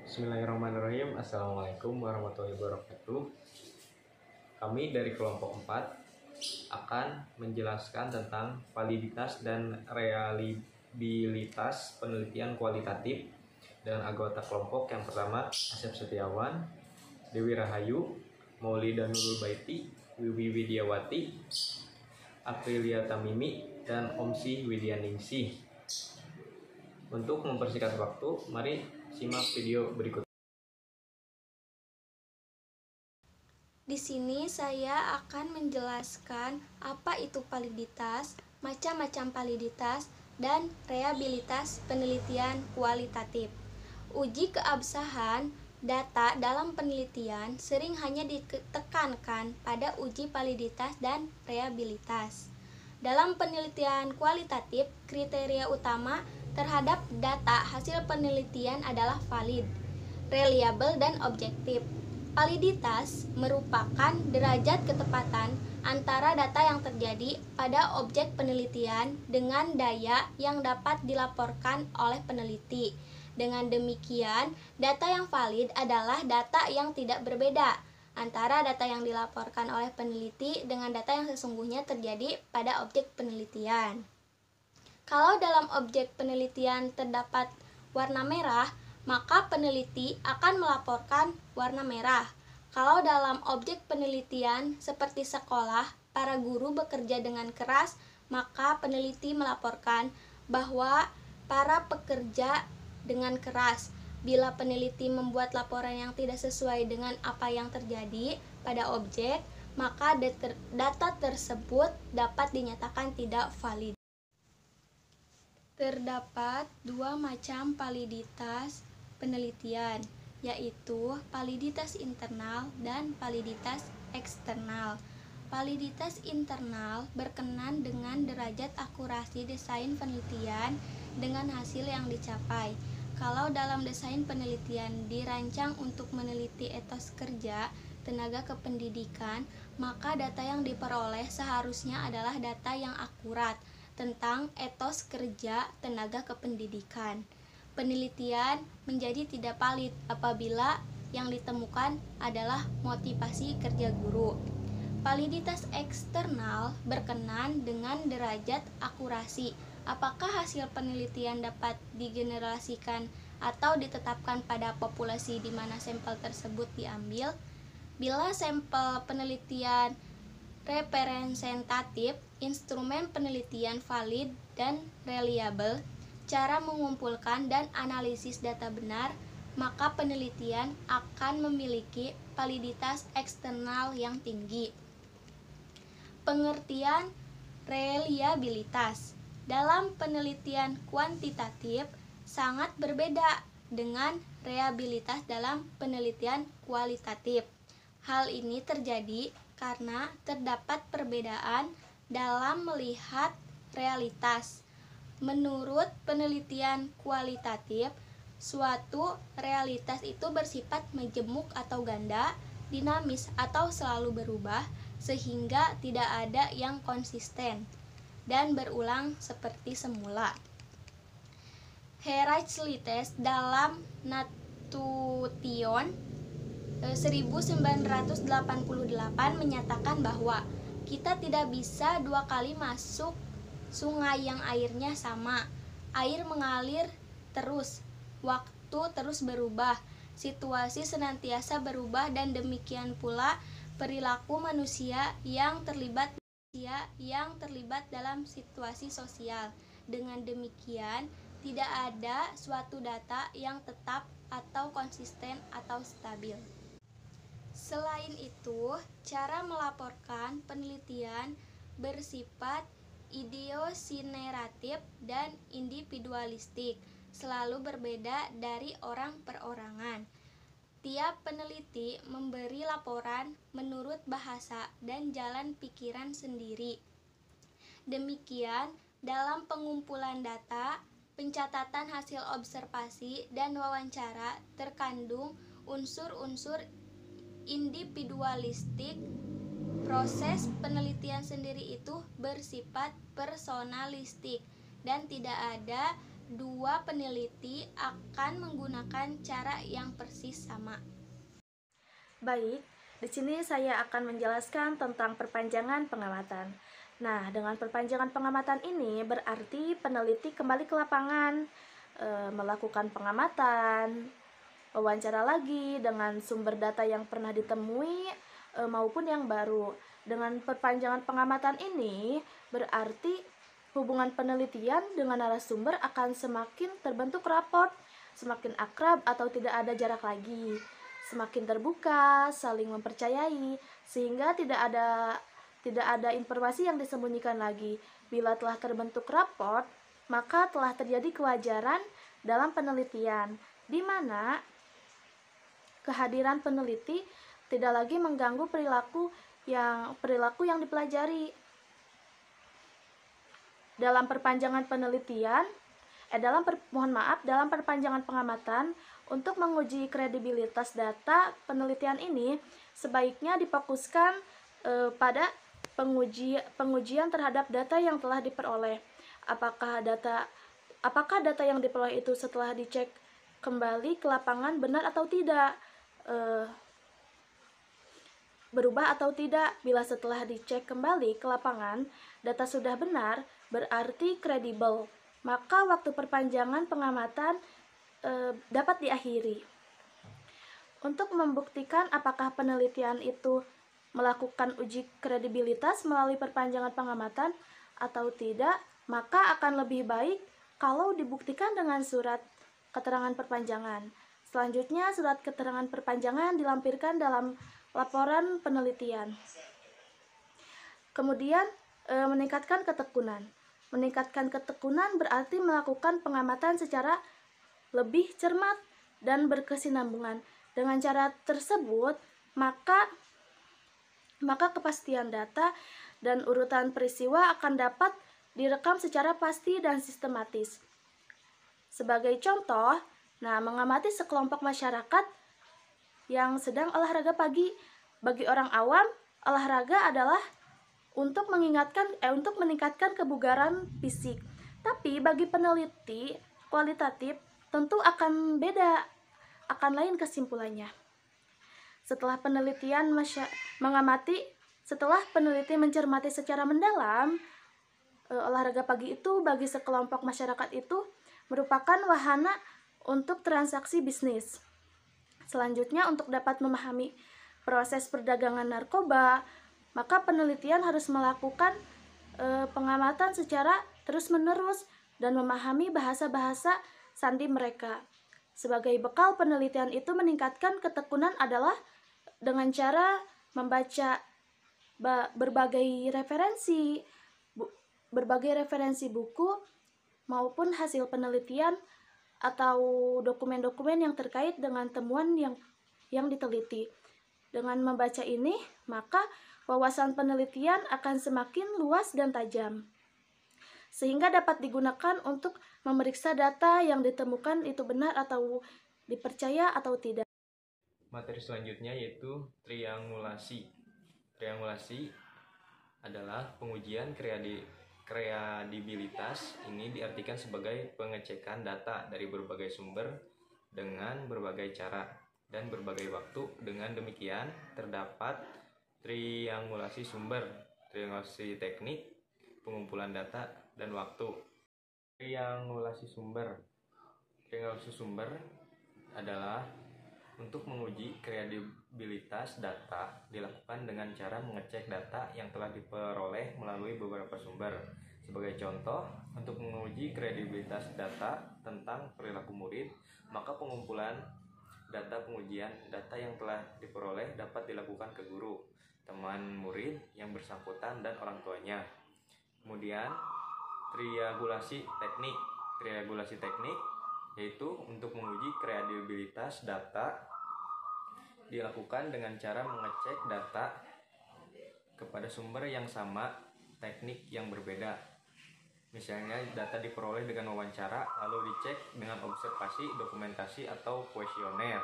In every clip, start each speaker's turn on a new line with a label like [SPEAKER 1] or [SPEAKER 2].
[SPEAKER 1] Bismillahirrahmanirrahim. Assalamualaikum warahmatullahi wabarakatuh. Kami dari kelompok 4 akan menjelaskan tentang validitas dan reliabilitas penelitian kualitatif dan anggota kelompok yang pertama Asep Setiawan, Dewi Rahayu, Maulida Nurul Baiti, Wiwi Widiawati, Aprilia Tamimi, dan Omsi Widyaningsih. Untuk mempersingkat waktu, mari simak video berikut.
[SPEAKER 2] Di sini saya akan menjelaskan apa itu validitas, macam-macam validitas, dan reliabilitas penelitian kualitatif. Uji keabsahan data dalam penelitian sering hanya ditekankan pada uji validitas dan reliabilitas. Dalam penelitian kualitatif, kriteria utama terhadap data hasil penelitian adalah valid, reliable, dan objektif. Validitas merupakan derajat ketepatan antara data yang terjadi pada objek penelitian dengan daya yang dapat dilaporkan oleh peneliti. Dengan demikian, data yang valid adalah data yang tidak berbeda antara data yang dilaporkan oleh peneliti dengan data yang sesungguhnya terjadi pada objek penelitian. Kalau dalam objek penelitian terdapat warna merah, maka peneliti akan melaporkan warna merah. Kalau dalam objek penelitian seperti sekolah, para guru bekerja dengan keras, maka peneliti melaporkan bahwa para pekerja dengan keras. Bila peneliti membuat laporan yang tidak sesuai dengan apa yang terjadi pada objek, maka data tersebut dapat dinyatakan tidak valid. Terdapat dua macam validitas penelitian, yaitu validitas internal dan validitas eksternal. Validitas internal berkenan dengan derajat akurasi desain penelitian dengan hasil yang dicapai. Kalau dalam desain penelitian dirancang untuk meneliti etos kerja tenaga kependidikan, maka data yang diperoleh seharusnya adalah data yang akurat tentang etos kerja tenaga kependidikan. Penelitian menjadi tidak valid apabila yang ditemukan adalah motivasi kerja guru. Validitas eksternal berkenan dengan derajat akurasi. Apakah hasil penelitian dapat digeneralisasikan atau ditetapkan pada populasi di mana sampel tersebut diambil? Bila sampel penelitian representatif, instrumen penelitian valid dan reliable, cara mengumpulkan dan analisis data benar, maka penelitian akan memiliki validitas eksternal yang tinggi. Pengertian reliabilitas dalam penelitian kuantitatif sangat berbeda dengan reliabilitas dalam penelitian kualitatif. Hal ini terjadi karena terdapat perbedaan dalam melihat realitas. Menurut penelitian kualitatif, suatu realitas itu bersifat majemuk atau ganda, dinamis atau selalu berubah, sehingga tidak ada yang konsisten dan berulang seperti semula. Heraclitus dalam Nation 1988 menyatakan bahwa kita tidak bisa dua kali masuk sungai yang airnya sama. Air mengalir terus, waktu terus berubah, situasi senantiasa berubah, dan demikian pula perilaku manusia yang terlibat dalam situasi sosial. Dengan demikian, tidak ada suatu data yang tetap atau konsisten atau stabil. Selain itu, cara melaporkan penelitian bersifat idiosineratif dan individualistik, selalu berbeda dari orang per orangan. Tiap peneliti memberi laporan menurut bahasa dan jalan pikiran sendiri. Demikian, dalam pengumpulan data, pencatatan hasil observasi, dan wawancara terkandung unsur-unsur individualistik. Proses penelitian sendiri itu bersifat personalistik dan tidak ada dua peneliti akan menggunakan cara yang persis sama.
[SPEAKER 3] Baik, di sini saya akan menjelaskan tentang perpanjangan pengamatan. Nah, dengan perpanjangan pengamatan ini berarti peneliti kembali ke lapangan, melakukan pengamatan, wawancara lagi dengan sumber data yang pernah ditemui maupun yang baru. Dengan perpanjangan pengamatan ini berarti hubungan penelitian dengan narasumber akan semakin terbentuk raport, semakin akrab atau tidak ada jarak lagi, semakin terbuka, saling mempercayai, sehingga tidak ada informasi yang disembunyikan lagi. Bila telah terbentuk raport, maka telah terjadi kewajaran dalam penelitian, di mana kehadiran peneliti tidak lagi mengganggu perilaku yang dipelajari. Dalam perpanjangan penelitian, dalam perpanjangan pengamatan untuk menguji kredibilitas data penelitian ini sebaiknya difokuskan pada pengujian terhadap data yang telah diperoleh. Apakah data yang diperoleh itu setelah dicek kembali ke lapangan benar atau tidak, berubah atau tidak. Bila setelah dicek kembali ke lapangan data sudah benar, berarti kredibel, maka waktu perpanjangan pengamatan dapat diakhiri. Untuk membuktikan apakah penelitian itu melakukan uji kredibilitas melalui perpanjangan pengamatan atau tidak, maka akan lebih baik kalau dibuktikan dengan surat keterangan perpanjangan. Selanjutnya, surat keterangan perpanjangan dilampirkan dalam laporan penelitian. Kemudian, meningkatkan ketekunan. Meningkatkan ketekunan berarti melakukan pengamatan secara lebih cermat dan berkesinambungan. Dengan cara tersebut, maka kepastian data dan urutan peristiwa akan dapat direkam secara pasti dan sistematis. Sebagai contoh, mengamati sekelompok masyarakat yang sedang olahraga pagi. Bagi orang awam, olahraga adalah untuk meningkatkan kebugaran fisik. Tapi bagi peneliti kualitatif tentu akan beda, akan lain kesimpulannya. Setelah peneliti mencermati secara mendalam, olahraga pagi itu bagi sekelompok masyarakat itu merupakan wahana untuk transaksi bisnis. Selanjutnya, untuk dapat memahami proses perdagangan narkoba, maka penelitian harus melakukan pengamatan secara terus-menerus dan memahami bahasa-bahasa sandi mereka. Sebagai bekal penelitian itu meningkatkan ketekunan adalah dengan cara membaca berbagai referensi buku maupun hasil penelitian atau dokumen-dokumen yang terkait dengan temuan yang diteliti. Dengan membaca ini, maka wawasan penelitian akan semakin luas dan tajam, sehingga dapat digunakan untuk memeriksa data yang ditemukan itu benar atau dipercaya atau tidak.
[SPEAKER 1] Materi selanjutnya yaitu triangulasi. Triangulasi adalah pengujian kredibilitas. Ini diartikan sebagai pengecekan data dari berbagai sumber dengan berbagai cara dan berbagai waktu. Dengan demikian terdapat triangulasi sumber, triangulasi teknik, pengumpulan data, dan waktu. Triangulasi sumber. Triangulasi sumber adalah untuk menguji kredibilitas data dilakukan dengan cara mengecek data yang telah diperoleh melalui beberapa sumber. Sebagai contoh, untuk menguji kredibilitas data tentang perilaku murid, maka pengumpulan data pengujian data yang telah diperoleh dapat dilakukan ke guru, teman murid yang bersangkutan, dan orang tuanya. Kemudian, triangulasi teknik. Triangulasi teknik yaitu untuk menguji kredibilitas data dilakukan dengan cara mengecek data kepada sumber yang sama, teknik yang berbeda. Misalnya data diperoleh dengan wawancara, lalu dicek dengan observasi, dokumentasi, atau kuesioner.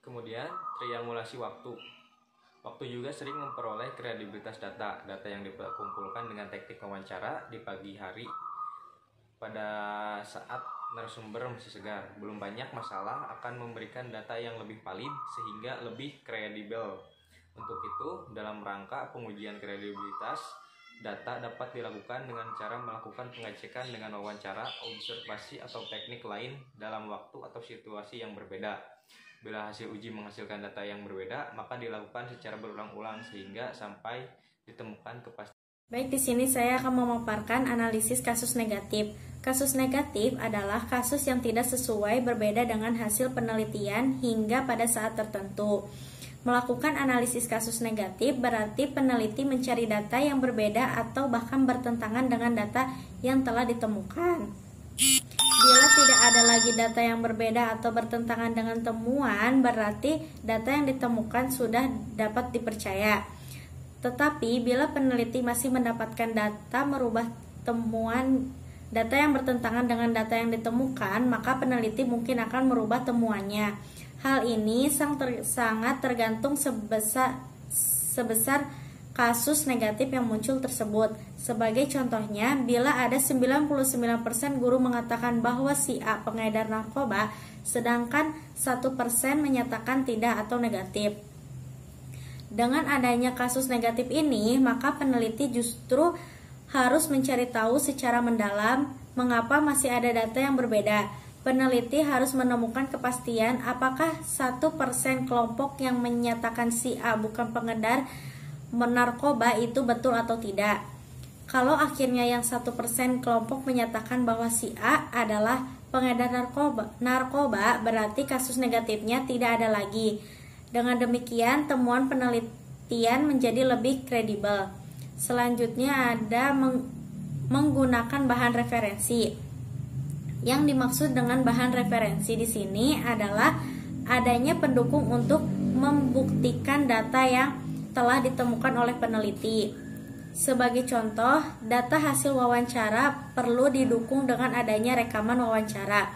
[SPEAKER 1] Kemudian triangulasi waktu. Waktu juga sering memperoleh kredibilitas data yang dikumpulkan dengan teknik wawancara di pagi hari pada saat narasumber masih segar. Belum banyak masalah akan memberikan data yang lebih valid sehingga lebih kredibel. Untuk itu, dalam rangka pengujian kredibilitas, data dapat dilakukan dengan cara melakukan pengecekan dengan wawancara, observasi, atau teknik lain dalam waktu atau situasi yang berbeda. Bila hasil uji menghasilkan data yang berbeda, maka dilakukan secara berulang-ulang sehingga sampai ditemukan kepastian.
[SPEAKER 3] Baik, di sini saya akan memaparkan analisis kasus negatif. Kasus negatif adalah kasus yang tidak sesuai, berbeda dengan hasil penelitian hingga pada saat tertentu. Melakukan analisis kasus negatif berarti peneliti mencari data yang berbeda atau bahkan bertentangan dengan data yang telah ditemukan. Bila tidak ada lagi data yang berbeda atau bertentangan dengan temuan, berarti data yang ditemukan sudah dapat dipercaya. Tetapi bila peneliti masih mendapatkan data merubah temuan data yang bertentangan dengan data yang ditemukan, maka peneliti mungkin akan merubah temuannya. Hal ini sangat tergantung sebesar kasus negatif yang muncul tersebut. Sebagai contohnya, bila ada 99% guru mengatakan bahwa si A pengedar narkoba, sedangkan 1% menyatakan tidak atau negatif. Dengan adanya kasus negatif ini, maka peneliti justru harus mencari tahu secara mendalam mengapa masih ada data yang berbeda. Peneliti harus menemukan kepastian apakah 1% kelompok yang menyatakan si A bukan pengedar narkoba itu betul atau tidak. Kalau akhirnya yang 1% kelompok menyatakan bahwa si A adalah pengedar narkoba, berarti kasus negatifnya tidak ada lagi. Dengan demikian, temuan penelitian menjadi lebih kredibel. Selanjutnya ada menggunakan bahan referensi. Yang dimaksud dengan bahan referensi di sini adalah adanya pendukung untuk membuktikan data yang telah ditemukan oleh peneliti. Sebagai contoh, data hasil wawancara perlu didukung dengan adanya rekaman wawancara.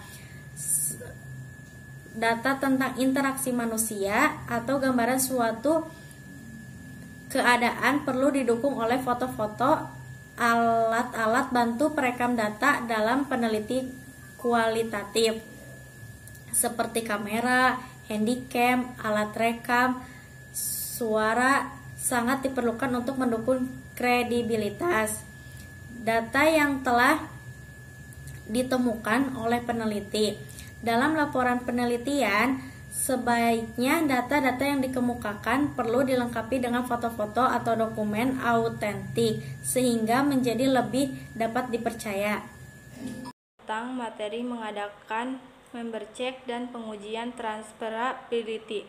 [SPEAKER 3] Data tentang interaksi manusia atau gambaran suatu keadaan perlu didukung oleh foto-foto, alat-alat bantu perekam data dalam peneliti kualitatif seperti kamera, handycam, alat rekam, suara sangat diperlukan untuk mendukung kredibilitas data yang telah ditemukan oleh peneliti. Dalam laporan penelitian, sebaiknya data-data yang dikemukakan perlu dilengkapi dengan foto-foto atau dokumen autentik sehingga menjadi lebih dapat dipercaya.
[SPEAKER 2] Tentang materi mengadakan member check dan pengujian transferability.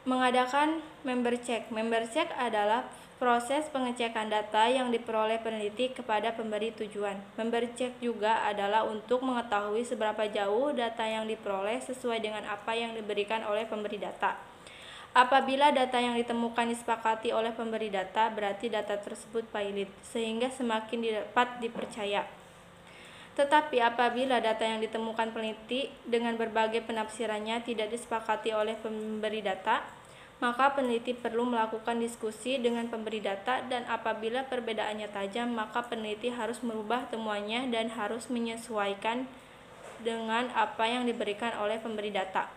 [SPEAKER 2] Mengadakan member check. Member check adalah proses pengecekan data yang diperoleh peneliti kepada pemberi tujuan. Member check juga adalah untuk mengetahui seberapa jauh data yang diperoleh sesuai dengan apa yang diberikan oleh pemberi data. Apabila data yang ditemukan disepakati oleh pemberi data, berarti data tersebut valid, sehingga semakin dapat dipercaya. Tetapi apabila data yang ditemukan peneliti dengan berbagai penafsirannya tidak disepakati oleh pemberi data, maka peneliti perlu melakukan diskusi dengan pemberi data, dan apabila perbedaannya tajam, maka peneliti harus merubah temuannya dan harus menyesuaikan dengan apa yang diberikan oleh pemberi data.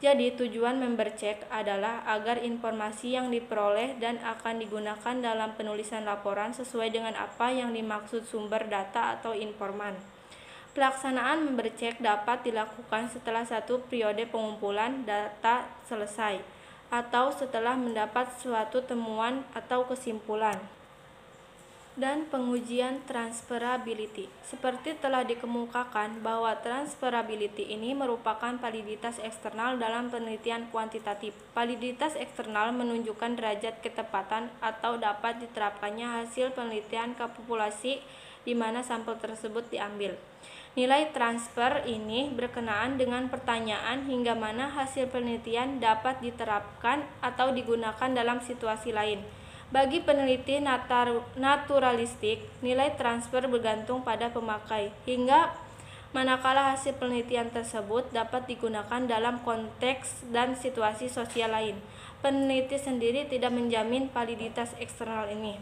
[SPEAKER 2] Jadi tujuan member check adalah agar informasi yang diperoleh dan akan digunakan dalam penulisan laporan sesuai dengan apa yang dimaksud sumber data atau informan. Pelaksanaan member check dapat dilakukan setelah satu periode pengumpulan data selesai atau setelah mendapat suatu temuan atau kesimpulan. Dan pengujian transferability. Seperti telah dikemukakan bahwa transferability ini merupakan validitas eksternal dalam penelitian kuantitatif. Validitas eksternal menunjukkan derajat ketepatan atau dapat diterapkannya hasil penelitian ke populasi di mana sampel tersebut diambil. Nilai transfer ini berkenaan dengan pertanyaan hingga mana hasil penelitian dapat diterapkan atau digunakan dalam situasi lain. Bagi peneliti naturalistik, nilai transfer bergantung pada pemakai, hingga manakala hasil penelitian tersebut dapat digunakan dalam konteks dan situasi sosial lain.
[SPEAKER 4] peneliti sendiri tidak menjamin validitas eksternal ini.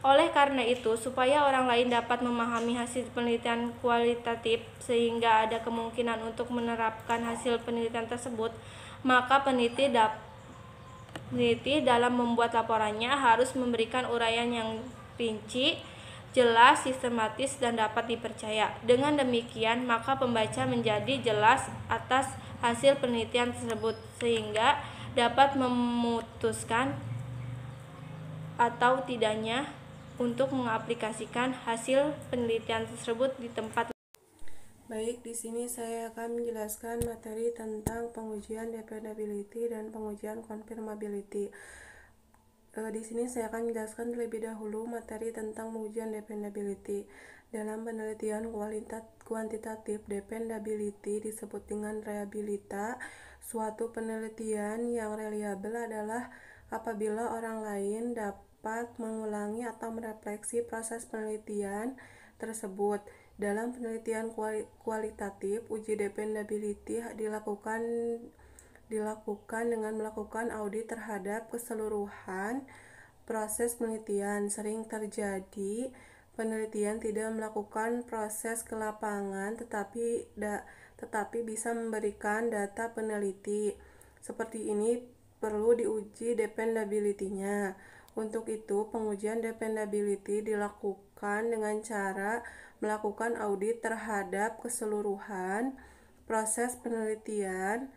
[SPEAKER 4] Oleh karena itu, supaya orang lain dapat memahami hasil penelitian kualitatif sehingga ada kemungkinan untuk menerapkan hasil penelitian tersebut, maka peneliti dalam membuat laporannya harus memberikan uraian yang rinci, jelas, sistematis, dan dapat dipercaya. Dengan demikian, maka pembaca menjadi jelas atas hasil penelitian tersebut sehingga dapat memutuskan atau tidaknya untuk mengaplikasikan hasil penelitian tersebut di tempat.
[SPEAKER 5] Baik, di sini saya akan menjelaskan materi tentang pengujian dependability dan pengujian confirmability. Di sini saya akan menjelaskan terlebih dahulu materi tentang pengujian dependability. Dalam penelitian kuantitatif, dependability disebut dengan reliability. Suatu penelitian yang reliable adalah apabila orang lain dapat mengulangi atau merefleksi proses penelitian tersebut. Dalam penelitian kualitatif, uji dependability dilakukan dengan melakukan audit terhadap keseluruhan proses penelitian. Sering terjadi penelitian tidak melakukan proses ke lapangan tetapi bisa memberikan data peneliti. Seperti ini perlu diuji dependability-nya. Untuk itu, pengujian dependability dilakukan dengan cara melakukan audit terhadap keseluruhan proses penelitian.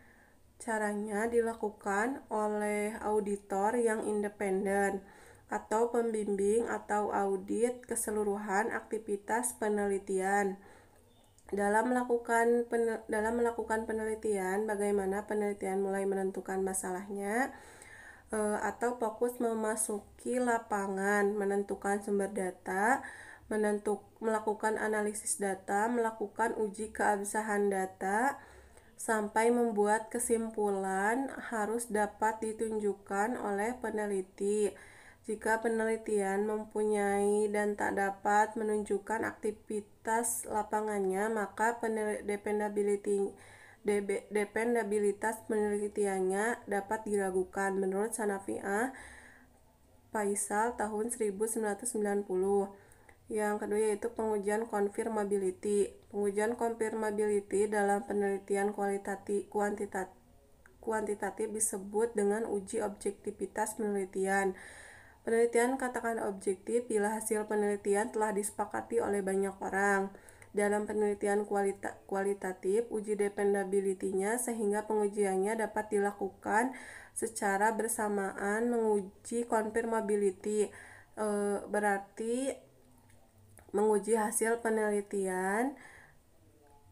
[SPEAKER 5] Caranya dilakukan oleh auditor yang independen atau pembimbing atau audit keseluruhan aktivitas penelitian. Dalam melakukan penelitian, bagaimana penelitian mulai menentukan masalahnya, atau fokus memasuki lapangan, menentukan sumber data, melakukan analisis data, melakukan uji keabsahan data, sampai membuat kesimpulan harus dapat ditunjukkan oleh peneliti. Jika penelitian mempunyai dan tak dapat menunjukkan aktivitas lapangannya, maka dependabilitas penelitiannya dapat diragukan. Menurut Sanafiah Faisal tahun 1990. Yang kedua yaitu pengujian confirmability. Pengujian confirmability dalam penelitian kuantitatif disebut dengan uji objektivitas penelitian. Penelitian katakan objektif bila hasil penelitian telah disepakati oleh banyak orang. Dalam penelitian kualitatif, uji dependability-nya sehingga pengujiannya dapat dilakukan secara bersamaan. Menguji confirmability berarti menguji hasil penelitian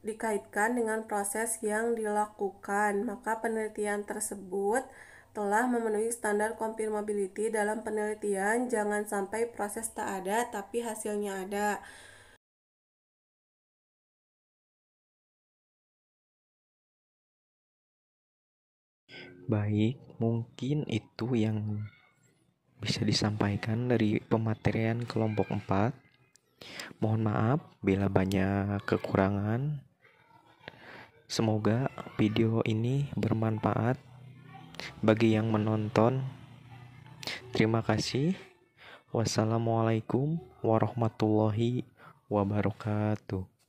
[SPEAKER 5] dikaitkan dengan proses yang dilakukan, maka penelitian tersebut telah memenuhi standar confirmability. Dalam penelitian jangan sampai proses tak ada tapi hasilnya ada.
[SPEAKER 1] Baik, mungkin itu yang bisa disampaikan dari pematerian kelompok 4. Mohon maaf bila banyak kekurangan. Semoga video ini bermanfaat bagi yang menonton. Terima kasih. Wassalamualaikum warahmatullahi wabarakatuh.